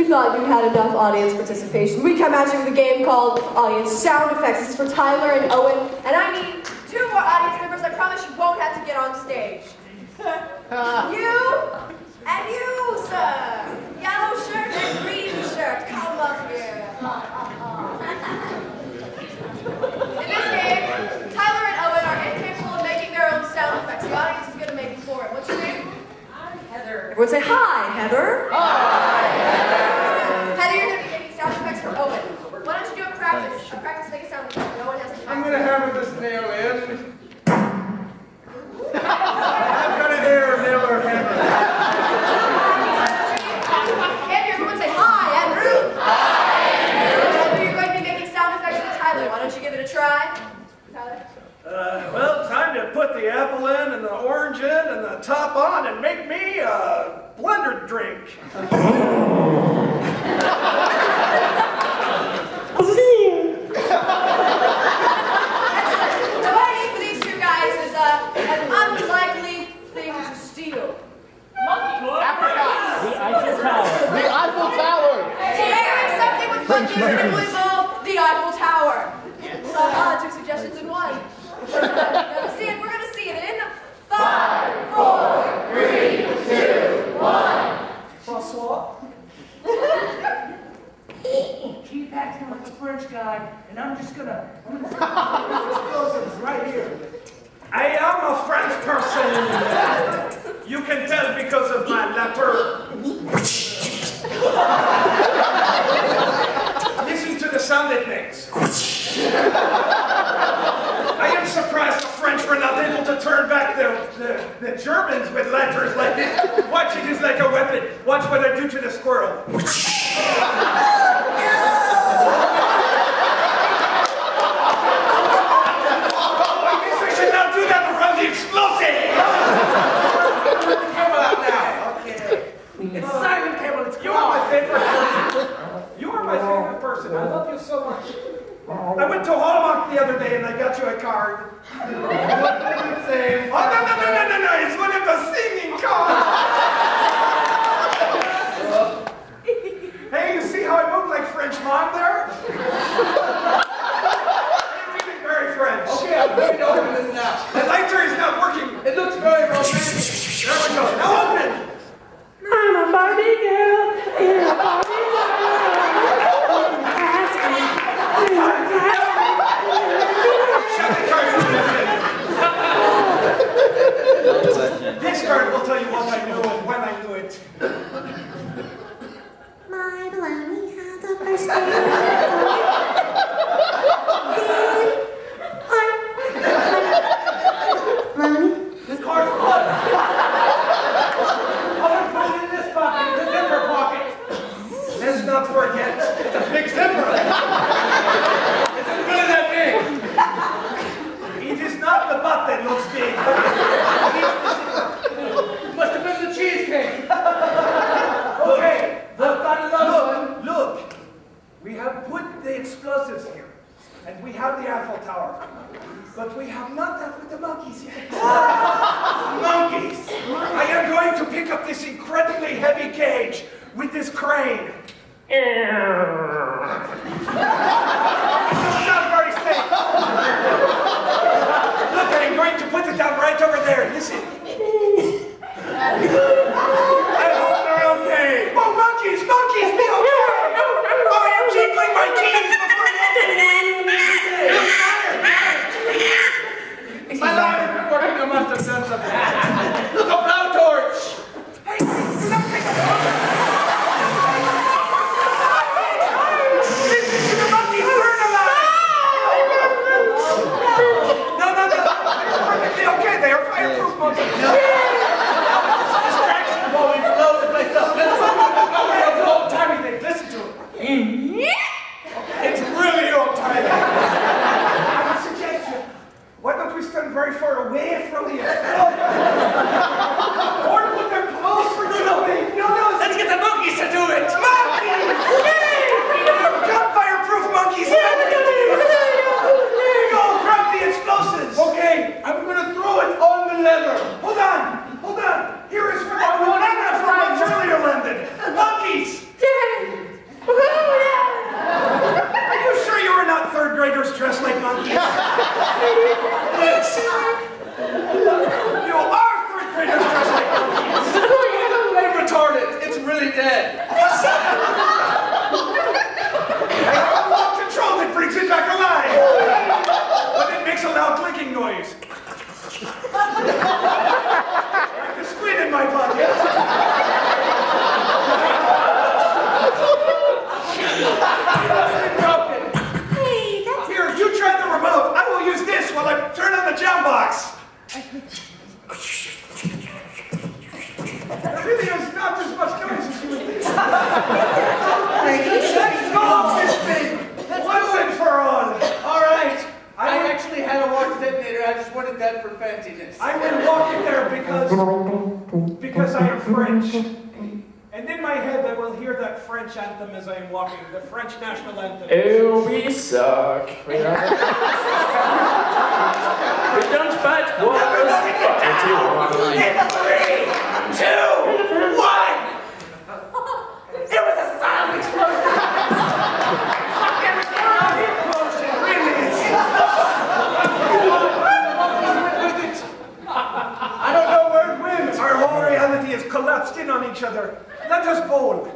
you thought you had enough audience participation, we come at you with a game called Audience Sound Effects. It's for Tyler and Owen, and I need 2 more audience members. I promise you won't have to get on stage. You and you, sir. Yellow shirt and green shirt. Come up here. In this game, Tyler and Owen are incapable of making their own sound effects. The audience is going to make them for it. What's your name? Heather. Everyone say hi, Heather. Hi, Heather. Heather, you're going to be making sound effects for Owen. Why don't you do a practice? A practice make a sound effect. No one has to. I'm going to hammer this nail in. I've got an air of nail or hammer. Andrew, everyone say hi, Andrew. Hi, Andrew. Andrew, you're going to be making sound effects for Tyler. Why don't you give it a try? Tyler? Well, time to put the apple in and the orange in and the top on and make me a blender drink. The waiting for these 2 guys is an unlikely thing to steal. Apricot. The Eiffel Tower. The Eiffel Tower. Sharing something with monkeys that will involve the Eiffel Tower. 2 suggestions in one. We're gonna see it. We're gonna see it in 5, 4, 3, 2, 1. François? Keep acting like a French guy, and I'm just gonna explosives right here. I am a French person. You can tell because of my letter. Listen to the sound it makes. I am surprised the French were not able to turn back the Germans with letters like this. Watch, it is like a weapon. Watch what I do to the squirrel. I guess I should not do that around the explosive. Turn the camera out now. Okay. It's silent cable. It's You are my favorite person. You are my favorite person. I love you so much. I went to Hallmark the other day and I got you a card. What does it say? Oh, no. It's one of the singing cards. Hey, you see how I move like French mom there? I'm feeling very French. Okay, I'm going to open this now. The lighter is not working. It looks very romantic. There we go. Now open. I'm a Barbie girl in a Barbie world. Shut the card. This card will tell you what I knew and when I knew it. My baloney has a first name. This card's blood. I'm going to put it in this pocket. It's a zipper pocket. Let's not forget, it's a big zipper. It's really that big. It is not the butt that looks big. It must have been the cheesecake. Okay, Look. look. We have put the explosives here, and we have the Eiffel Tower. But we have not dealt with the monkeys yet. Monkeys! I am going to pick up this incredibly heavy cage with this crane. It doesn't sound very safe. Look, I am going to put it down right over there. Listen. I hope they're okay. Oh, monkeys, be okay. Oh, I am jingling my keys before My life has been working. I must have done something. Look, a blowtorch. Hey, do not take a photo. Listen to the monkeys. head. I have a remote control that brings it back alive. But it makes a loud clicking noise. Like the squid in my pocket. Hey, that's Here, you try the remote. I will use this while I turn on the jam box. There really is not as much noise as you would think. Let's go, this thing. Once and for all. All right. I actually had a watch detonator. I just wanted that for fanciness. I will walk in there because I am French. And in my head, I will hear that French anthem as I am walking, the French national anthem. Oh, we suck. We don't fight wars. In 3, 2, 1! It was a silent explosion! It was more of the explosion, really! I don't know where it went. Our whole reality has collapsed in on each other. Let us bowl.